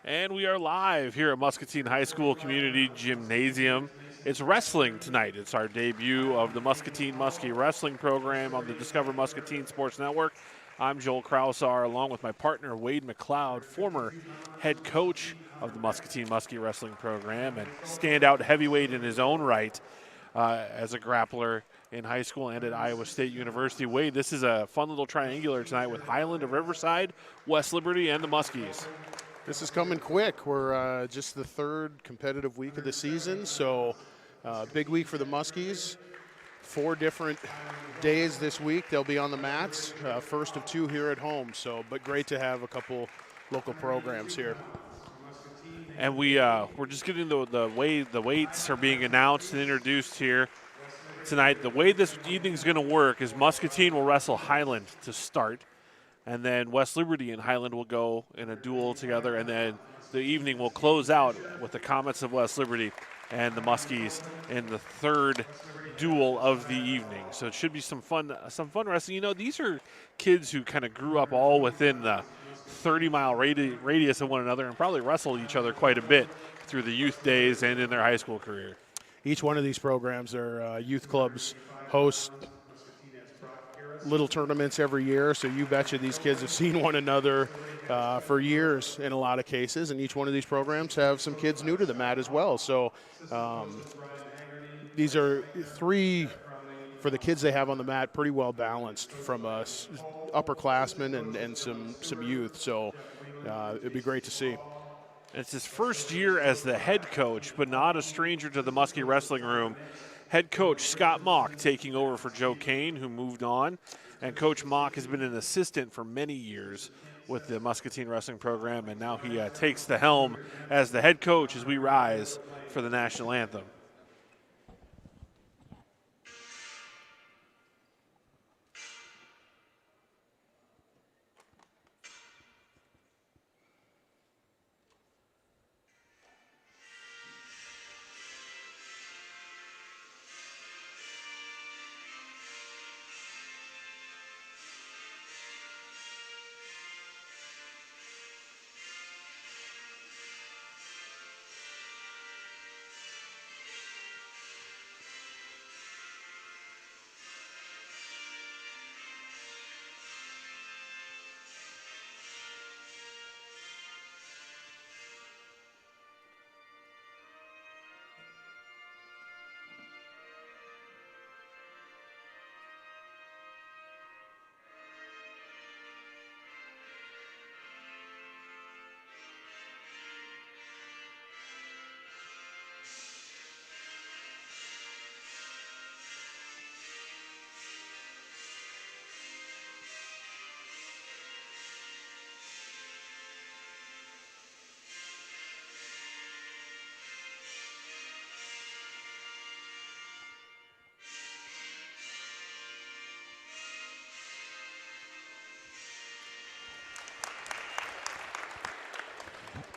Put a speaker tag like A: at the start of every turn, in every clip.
A: And we are live here at Muscatine High School Community Gymnasium. It's wrestling tonight. It's our debut of the Muscatine Muskie wrestling program on the Discover Muscatine Sports Network. I'm Joel Krausar, along with my partner Wade McLeod, former head coach of the Muscatine Muskie wrestling program and standout heavyweight in his own right as a grappler in high school and at Iowa State University. Wade, this is a fun little triangular tonight with Highland of Riverside, West Liberty, and the Muskies.
B: This is coming quick. We're just the third competitive week of the season, so big week for the Muskies. 4 different days this week they'll be on the mats, first of 2 here at home. But great to have a couple local programs here.
A: And we're just getting the way the weights are being announced and introduced here tonight. The way this evening's going to work is Muscatine will wrestle Highland to start. And then West Liberty and Highland will go in a duel together, and then the evening will close out with the Comets of West Liberty and the Muskies in the third duel of the evening. So it should be some fun wrestling. You know, these are kids who kind of grew up all within the 30-mile radius of one another and probably wrestled each other quite a bit through the youth days and in their high school career.
B: Each one of these programs, their youth clubs host little tournaments every year, so you betcha these kids have seen one another for years in a lot of cases, and each one of these programs have some kids new to the mat as well. So these are 3, for the kids they have on the mat, pretty well balanced from upperclassmen and some youth. So it'd be great to see.
A: It's his first year as the head coach, but not a stranger to the Muskie wrestling room. Head coach Scott Mock taking over for Joe Kane, who moved on. And Coach Mock has been an assistant for many years with the Muscatine wrestling program, and now he takes the helm as the head coach as we rise for the national anthem.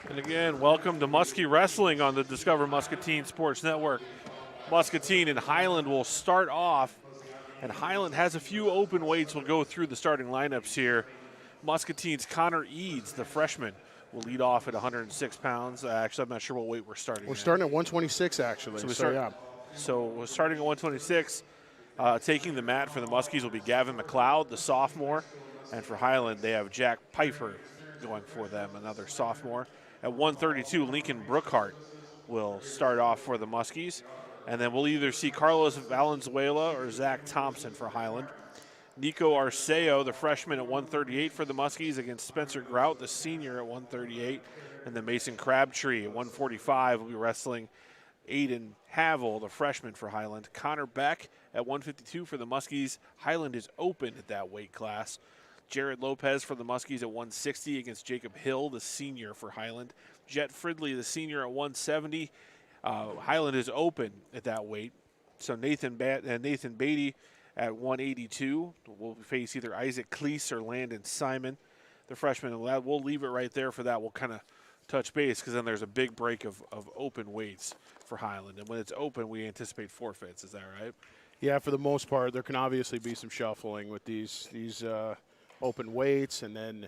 A: And again, welcome to Muskie Wrestling on the Discover Muscatine Sports Network. Muscatine and Highland will start off, and Highland has a few open weights. We'll go through the starting lineups here. Muscatine's Connor Eads, the freshman, will lead off at 106 pounds. Actually, I'm not sure what weight we're starting
B: We're
A: at.
B: starting at 126, actually.
A: So we're starting at 126. Taking the mat for the Muskies will be Gavin McLeod, the sophomore. And for Highland, they have Jack Pfeiffer going for them, another sophomore. At 132, Lincoln Brookhart will start off for the Muskies. And then we'll either see Carlos Valenzuela or Zach Thompson for Highland. Nico Arceo, the freshman, at 138 for the Muskies against Spencer Grout, the senior, at 138. And then Mason Crabtree at 145 will be wrestling Aiden Havel, the freshman for Highland. Connor Beck at 152 for the Muskies. Highland is open at that weight class. Jared Lopez for the Muskies at 160 against Jacob Hill, the senior for Highland. Jet Fridley, the senior, at 170. Highland is open at that weight. So Nathan Beatty at 182 will face either Isaac Cleese or Landon Simon, the freshman. We'll leave it right there for that. We'll kind of touch base because then there's a big break of open weights for Highland. And when it's open, we anticipate forfeits. Is that right?
B: Yeah, for the most part. There can obviously be some shuffling with these open weights, and then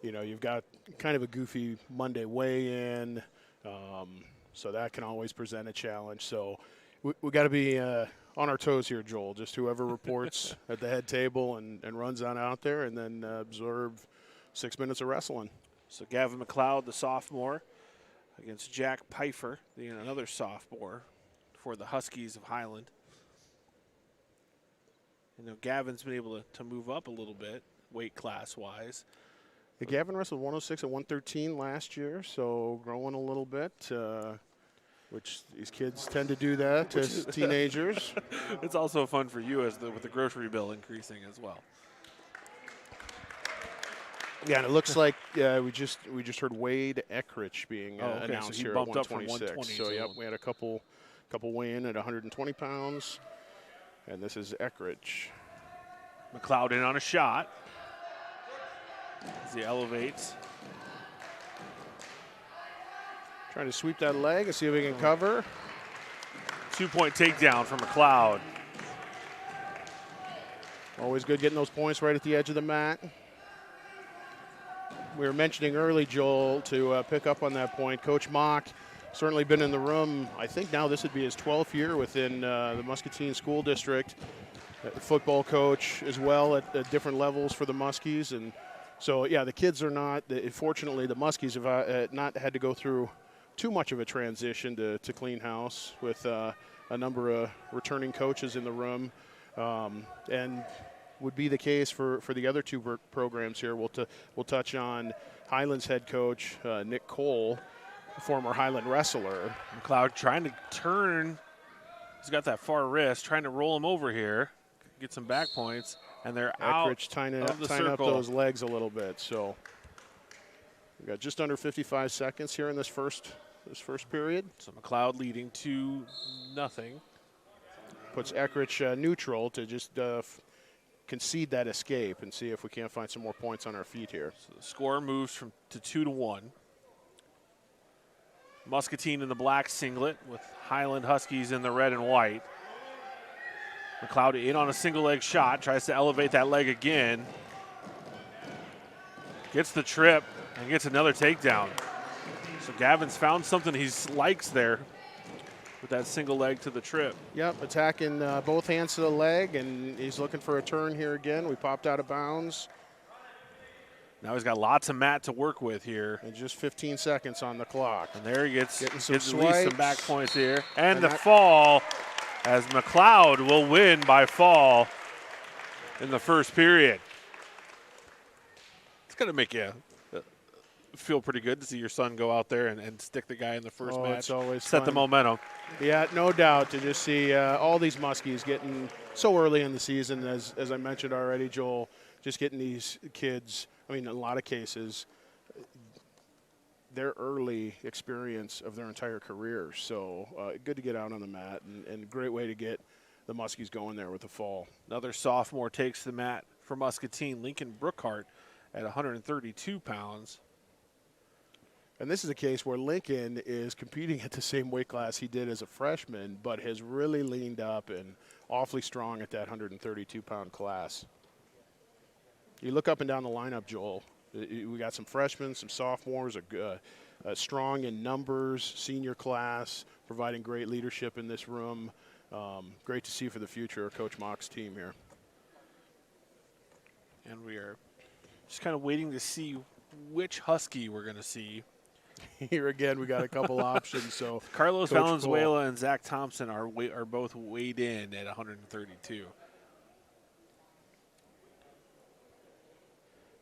B: you've got kind of a goofy Monday weigh-in, so that can always present a challenge. So we got to be on our toes here, Joel. Just whoever reports at the head table and runs on out there, and then observe 6 minutes of wrestling.
A: So Gavin McLeod, the sophomore, against Jack Pfeiffer, another sophomore for the Huskies of Highland. Gavin's been able to move up a little bit weight class-wise.
B: Yeah, Gavin wrestled 106 and 113 last year, so growing a little bit, which these kids tend to do that as teenagers.
A: It's also fun for you with the grocery bill increasing as well.
B: Yeah, and it looks like we just heard Wade Eckrich being announced
A: so he
B: here
A: bumped
B: at
A: up from
B: 126.
A: 120.
B: So yep, we had a couple weigh in at 120 pounds, and this is Eckrich.
A: McLeod in on a shot as he elevates.
B: Trying to sweep that leg and see if we can cover.
A: 2-point takedown for McLeod.
B: Always good getting those points right at the edge of the mat. We were mentioning early, Joel, to pick up on that point. Coach Mock certainly been in the room. I think now this would be his 12th year within the Muscatine School District. Football coach as well at different levels for the Muskies. And so, yeah, the kids are not, fortunately, the Muskies have not had to go through too much of a transition to clean house with a number of returning coaches in the room. And would be the case for the other two programs here. We'll touch on Highland's head coach, Nick Cole, former Highland wrestler.
A: McLeod trying to turn. He's got that far wrist, trying to roll him over here, get some back points, and they're
B: Eckrich
A: out of the
B: tying up
A: circle.
B: those legs a little bit. So we got just under 55 seconds here in this first period.
A: So McLeod leading 2-0.
B: Puts Eckrich neutral to just concede that escape and see if we can't find some more points on our feet here.
A: So the score moves to 2-1. Muscatine in the black singlet with Highland Huskies in the red and white. McLeod in on a single leg shot, tries to elevate that leg again. Gets the trip and gets another takedown. So Gavin's found something he likes there with that single leg to the trip.
B: Yep, attacking both hands to the leg, and he's looking for a turn here again. We popped out of bounds.
A: Now he's got lots of mat to work with here.
B: And just 15 seconds on the clock.
A: And there he gets
B: at
A: least
B: swipes.
A: some back points here. And the fall, as McLeod will win by fall in the first period. It's going to make you feel pretty good to see your son go out there and stick the guy in the first match.
B: It's always
A: set
B: fun.
A: the momentum.
B: Yeah, no doubt, to just see all these Muskies getting so early in the season, as I mentioned already, Joel, just getting these kids, I mean, in a lot of cases, their early experience of their entire career. So good to get out on the mat, and a great way to get the Muskies going there with the fall.
A: Another sophomore takes the mat for Muscatine, Lincoln Brookhart, at 132 pounds.
B: And this is a case where Lincoln is competing at the same weight class he did as a freshman, but has really leaned up and awfully strong at that 132-pound class. You look up and down the lineup, Joel. We got some freshmen, some sophomores, strong in numbers, senior class, providing great leadership in this room. Great to see for the future of Coach Mock's team here.
A: And we are just kind of waiting to see which Husky we're going to see.
B: Here again, we got a couple options. So
A: Carlos
B: Coach
A: Valenzuela
B: Cole
A: and Zach Thompson are both weighed in at 132.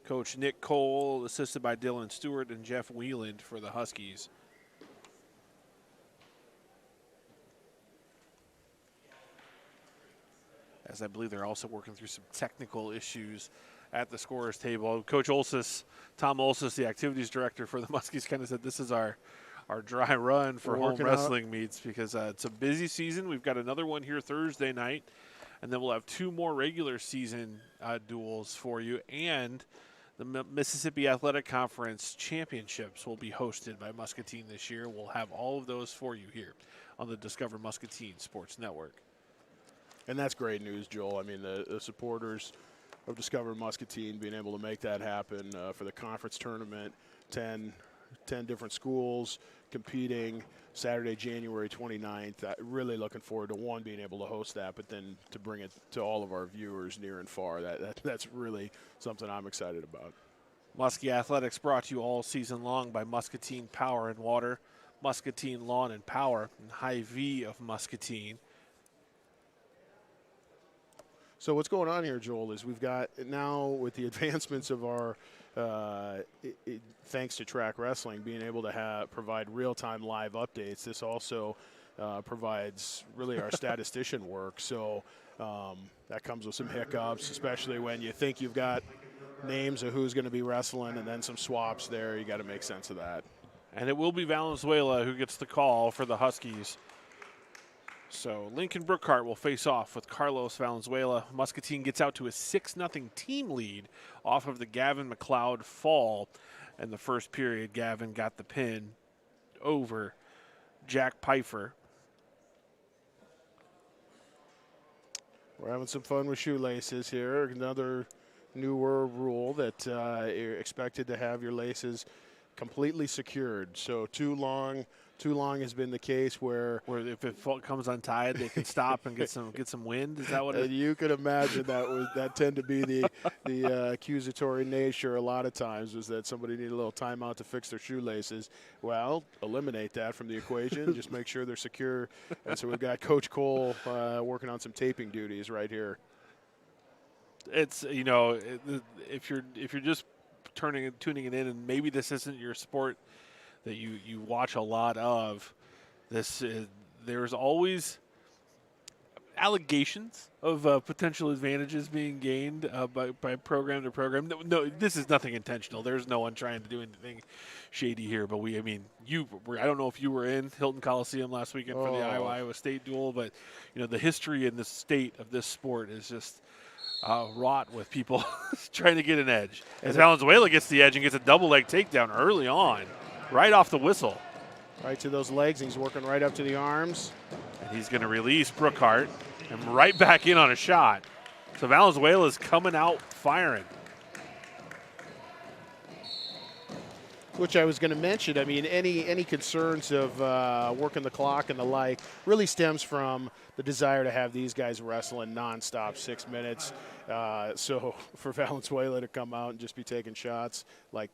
A: Coach Nick Cole, assisted by Dylan Stewart and Jeff Wieland for the Huskies. As I believe they're also working through some technical issues at the scorer's table. Coach Olsis, Tom Olsis, the activities director for the Muskies, kind of said this is our dry run for home wrestling meets because it's a busy season. We've got another one here Thursday night, and then we'll have 2 more regular season duels for you, and the Mississippi Athletic Conference Championships will be hosted by Muscatine this year. We'll have all of those for you here on the Discover Muscatine Sports Network.
B: And that's great news, Joel. I mean, the supporters of Discover Muscatine being able to make that happen for the conference tournament. 10 different schools competing Saturday, January 29th. Really looking forward to, one, being able to host that, but then to bring it to all of our viewers near and far. That's really something I'm excited about.
A: Muskie Athletics brought to you all season long by Muscatine Power and Water, Muscatine Lawn and Power, and Hy-Vee of Muscatine.
B: So what's going on here, Joel, is we've got now, with the advancements of our, thanks to track wrestling, being able to provide real-time live updates. This also provides really our statistician work. So that comes with some hiccups, especially when you think you've got names of who's going to be wrestling and then some swaps there. You got to make sense of that.
A: And it will be Valenzuela who gets the call for the Huskies. So Lincoln Brookhart will face off with Carlos Valenzuela. Muscatine gets out to a 6-0 team lead off of the Gavin McLeod fall. In the first period, Gavin got the pin over Jack Pfeiffer.
B: We're having some fun with shoelaces here. Another newer rule that you're expected to have your laces completely secured. So too long has been the case where
A: if it comes untied, they can stop and get some wind. Is that what?
B: You could imagine that tend to be the accusatory nature a lot of times, was that somebody needed a little timeout to fix their shoelaces. Well, eliminate that from the equation. Just make sure they're secure. And so we've got Coach Cole working on some taping duties right here.
A: It's, if you're just tuning it in, and maybe this isn't your sport that you watch a lot of, there's always allegations of potential advantages being gained by program to program. No, this is nothing intentional. There's no one trying to do anything shady here. But I don't know if you were in Hilton Coliseum last weekend for the Iowa State duel, but the history in the state of this sport is just wrought with people trying to get an edge. As Valenzuela gets the edge and gets a double leg takedown early on, right off the whistle.
B: Right to those legs. He's working right up to the arms.
A: And he's going to release Brookhart and right back in on a shot. So Valenzuela's coming out firing.
B: Which I was going to mention. I mean, any concerns of working the clock and the like really stems from the desire to have these guys wrestling nonstop 6 minutes. So for Valenzuela to come out and just be taking shots like